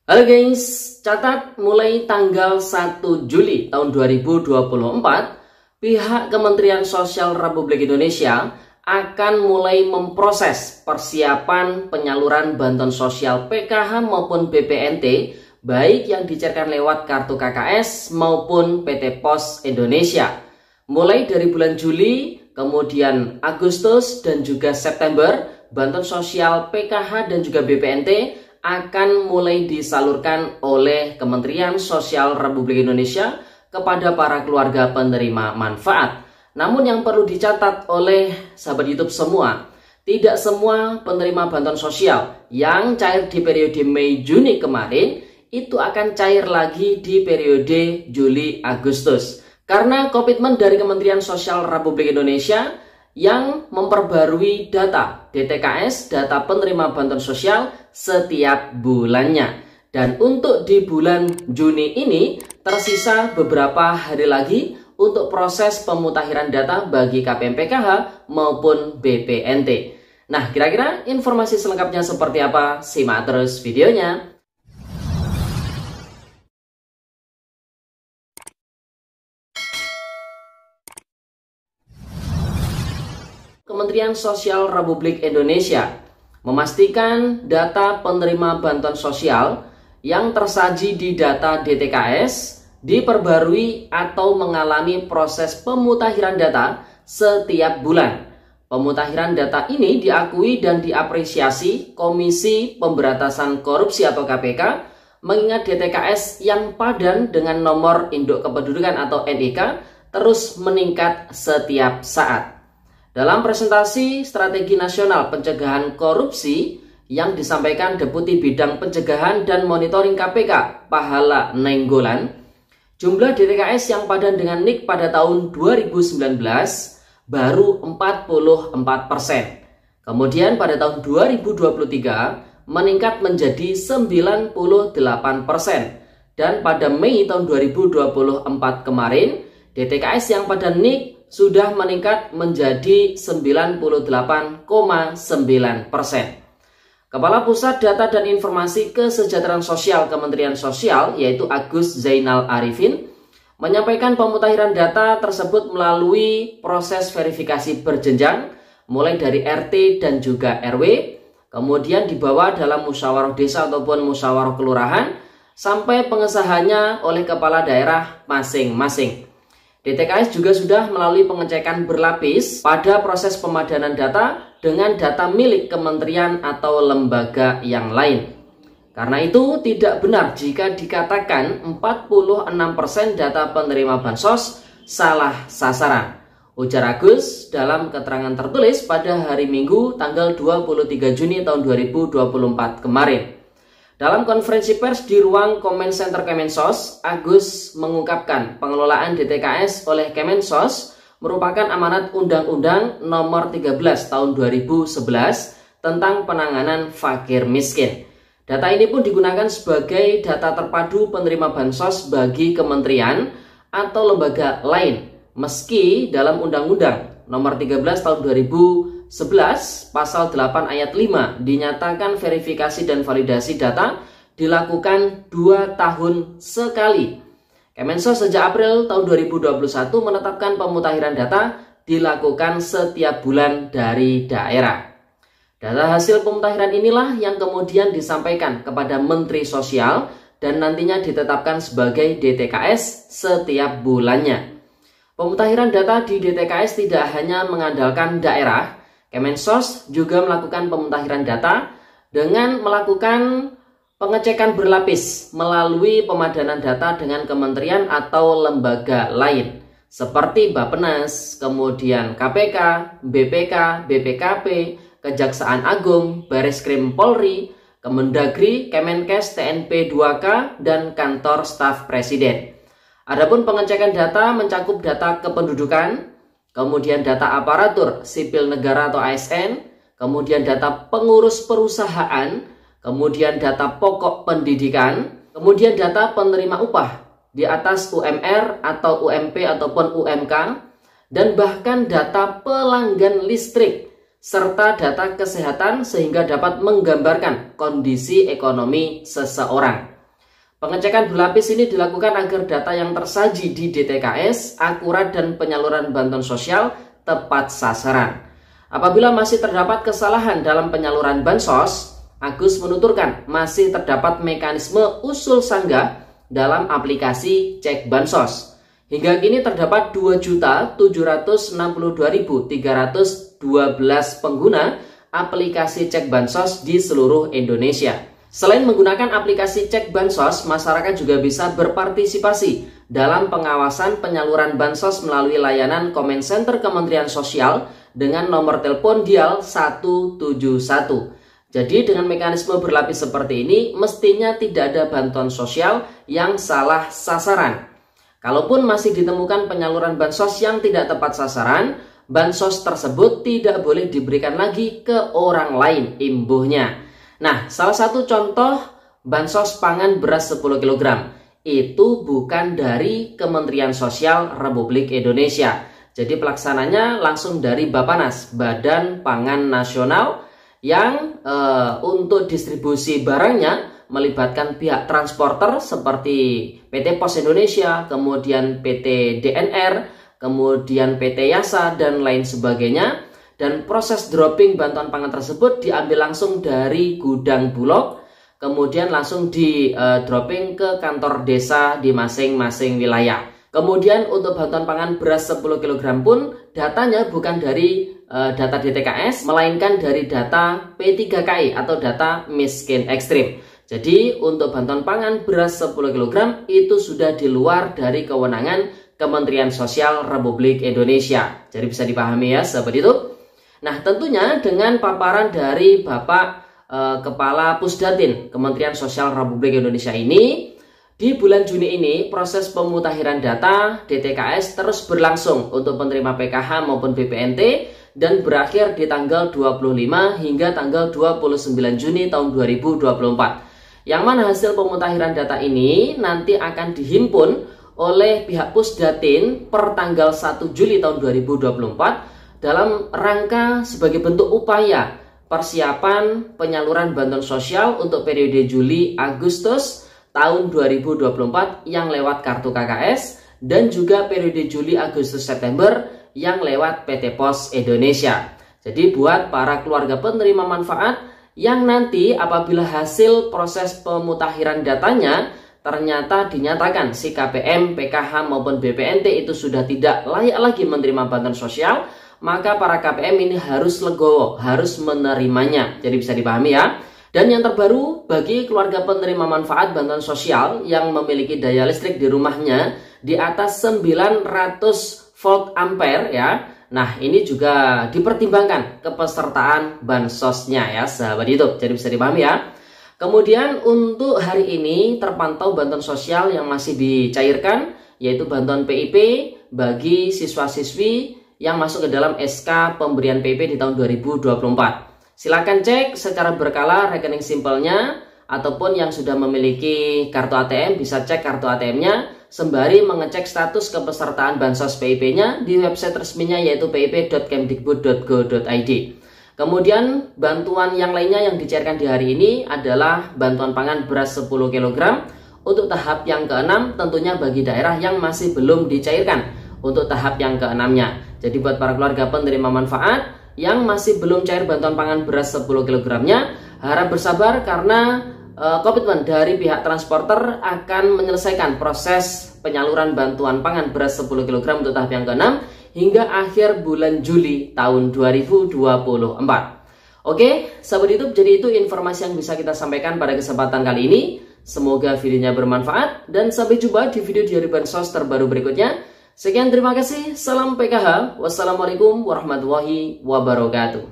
Halo guys, catat mulai tanggal 1 Juli tahun 2024, pihak Kementerian Sosial Republik Indonesia akan mulai memproses persiapan penyaluran bantuan sosial PKH maupun BPNT, baik yang dicairkan lewat kartu KKS maupun PT Pos Indonesia. Mulai dari bulan Juli, kemudian Agustus dan juga September, bantuan sosial PKH dan juga BPNT akan mulai disalurkan oleh Kementerian Sosial Republik Indonesia kepada para keluarga penerima manfaat. Namun yang perlu dicatat oleh sahabat YouTube semua, tidak semua penerima bantuan sosial yang cair di periode Mei-Juni kemarin itu akan cair lagi di periode Juli-Agustus. Karena komitmen dari Kementerian Sosial Republik Indonesia yang memperbarui data DTKS, data penerima bantuan sosial setiap bulannya. Dan untuk di bulan Juni ini tersisa beberapa hari lagi untuk proses pemutakhiran data bagi KPM PKH maupun BPNT. Nah, kira-kira informasi selengkapnya seperti apa? Simak terus videonya. Kementerian Sosial Republik Indonesia memastikan data penerima bantuan sosial yang tersaji di data DTKS diperbarui atau mengalami proses pemutakhiran data setiap bulan. Pemutakhiran data ini diakui dan diapresiasi Komisi Pemberantasan Korupsi atau KPK, mengingat DTKS yang padan dengan nomor induk kependudukan atau NIK terus meningkat setiap saat. Dalam presentasi Strategi Nasional Pencegahan Korupsi yang disampaikan Deputi Bidang Pencegahan dan Monitoring KPK Pahala Nainggolan, jumlah DTKS yang padan dengan NIK pada tahun 2019 baru 44%. Kemudian pada tahun 2023 meningkat menjadi 98%. Dan pada Mei tahun 2024 kemarin, DTKS yang padan NIK sudah meningkat menjadi 98,9%. Kepala Pusat Data dan Informasi Kesejahteraan Sosial Kementerian Sosial, yaitu Agus Zainal Arifin, menyampaikan pemutakhiran data tersebut melalui proses verifikasi berjenjang, mulai dari RT dan juga RW, kemudian dibawa dalam musyawarah desa ataupun musyawarah kelurahan, sampai pengesahannya oleh kepala daerah masing-masing. DTKS juga sudah melalui pengecekan berlapis pada proses pemadanan data dengan data milik kementerian atau lembaga yang lain. Karena itu tidak benar jika dikatakan 46% data penerima bansos salah sasaran, ujar Agus dalam keterangan tertulis pada hari Minggu tanggal 23 Juni tahun 2024 kemarin. Dalam konferensi pers di ruang Comment Center Kemensos, Agus mengungkapkan pengelolaan DTKS oleh Kemensos merupakan amanat Undang-Undang Nomor 13 Tahun 2011 tentang penanganan fakir miskin. Data ini pun digunakan sebagai data terpadu penerima bansos bagi kementerian atau lembaga lain, meski dalam Undang-Undang Nomor 13 Tahun 2011 Pasal 8 Ayat 5 dinyatakan verifikasi dan validasi data dilakukan 2 tahun sekali. Kemensos sejak April tahun 2021 menetapkan pemutakhiran data dilakukan setiap bulan dari daerah. Data hasil pemutakhiran inilah yang kemudian disampaikan kepada Menteri Sosial dan nantinya ditetapkan sebagai DTKS setiap bulannya. Pemutakhiran data di DTKS tidak hanya mengandalkan daerah. Kemensos juga melakukan pemutakhiran data dengan melakukan pengecekan berlapis melalui pemadanan data dengan kementerian atau lembaga lain seperti Bappenas, kemudian KPK, BPK, BPKP, Kejaksaan Agung, Bareskrim Polri, Kemendagri, Kemenkes, TNP 2K, dan Kantor Staf Presiden. Adapun pengecekan data mencakup data kependudukan, kemudian data aparatur sipil negara atau ASN, kemudian data pengurus perusahaan, kemudian data pokok pendidikan, kemudian data penerima upah di atas UMR atau UMP ataupun UMK, dan bahkan data pelanggan listrik, serta data kesehatan sehingga dapat menggambarkan kondisi ekonomi seseorang. Pengecekan berlapis ini dilakukan agar data yang tersaji di DTKS akurat dan penyaluran bantuan sosial tepat sasaran. Apabila masih terdapat kesalahan dalam penyaluran bansos, Agus menuturkan masih terdapat mekanisme usul sanggah dalam aplikasi Cek Bansos. Hingga kini terdapat 2.762.312 pengguna aplikasi Cek Bansos di seluruh Indonesia. Selain menggunakan aplikasi Cek Bansos, masyarakat juga bisa berpartisipasi dalam pengawasan penyaluran bansos melalui layanan Comment Center Kementerian Sosial dengan nomor telepon dial 171. Jadi dengan mekanisme berlapis seperti ini, mestinya tidak ada bantuan sosial yang salah sasaran. Kalaupun masih ditemukan penyaluran bansos yang tidak tepat sasaran, bansos tersebut tidak boleh diberikan lagi ke orang lain imbuhnya. Nah, salah satu contoh bansos pangan beras 10 kg itu bukan dari Kementerian Sosial Republik Indonesia. Jadi pelaksananya langsung dari Bappenas, Badan Pangan Nasional, yang untuk distribusi barangnya melibatkan pihak transporter seperti PT Pos Indonesia, kemudian PT DNR, kemudian PT Yasa, dan lain sebagainya. Dan proses dropping bantuan pangan tersebut diambil langsung dari gudang Bulog, kemudian langsung di dropping ke kantor desa di masing-masing wilayah. Kemudian untuk bantuan pangan beras 10 kg pun datanya bukan dari data DTKS, melainkan dari data P3KI atau data miskin ekstrim. Jadi untuk bantuan pangan beras 10 kg itu sudah di luar dari kewenangan Kementerian Sosial Republik Indonesia. Jadi bisa dipahami ya sahabat itu. Nah, tentunya dengan paparan dari Bapak Kepala Pusdatin Kementerian Sosial Republik Indonesia ini, di bulan Juni ini proses pemutakhiran data DTKS terus berlangsung untuk penerima PKH maupun BPNT dan berakhir di tanggal 25 hingga tanggal 29 Juni tahun 2024. Yang mana hasil pemutakhiran data ini nanti akan dihimpun oleh pihak Pusdatin per tanggal 1 Juli tahun 2024 dalam rangka sebagai bentuk upaya persiapan penyaluran bantuan sosial untuk periode Juli-Agustus tahun 2024 yang lewat kartu KKS dan juga periode Juli-Agustus-September yang lewat PT Pos Indonesia. Jadi buat para keluarga penerima manfaat yang nanti apabila hasil proses pemutakhiran datanya ternyata dinyatakan si KPM, PKH maupun BPNT itu sudah tidak layak lagi menerima bantuan sosial, maka para KPM ini harus legowo, harus menerimanya. Jadi bisa dipahami ya. Dan yang terbaru, bagi keluarga penerima manfaat bantuan sosial yang memiliki daya listrik di rumahnya di atas 900 volt ampere ya. Nah, ini juga dipertimbangkan kepesertaan bansosnya ya sahabat YouTube. Jadi bisa dipahami ya. Kemudian untuk hari ini terpantau bantuan sosial yang masih dicairkan, yaitu bantuan PIP bagi siswa-siswi yang masuk ke dalam SK pemberian PIP di tahun 2024. Silakan cek secara berkala rekening simpelnya, ataupun yang sudah memiliki kartu ATM bisa cek kartu ATM-nya sembari mengecek status kepesertaan bansos PIP-nya di website resminya yaitu pip.kemdikbud.go.id. Kemudian bantuan yang lainnya yang dicairkan di hari ini adalah bantuan pangan beras 10 kg untuk tahap yang ke-6, tentunya bagi daerah yang masih belum dicairkan untuk tahap yang ke-6-nya. Jadi buat para keluarga penerima manfaat yang masih belum cair bantuan pangan beras 10 kg-nya, harap bersabar karena komitmen dari pihak transporter akan menyelesaikan proses penyaluran bantuan pangan beras 10 kg untuk tahap yang ke-6 hingga akhir bulan Juli tahun 2024. Oke, sahabat YouTube, jadi itu informasi yang bisa kita sampaikan pada kesempatan kali ini. Semoga videonya bermanfaat dan sampai jumpa di video diari bansos terbaru berikutnya. Sekian, terima kasih. Salam PKH. Wassalamualaikum warahmatullahi wabarakatuh.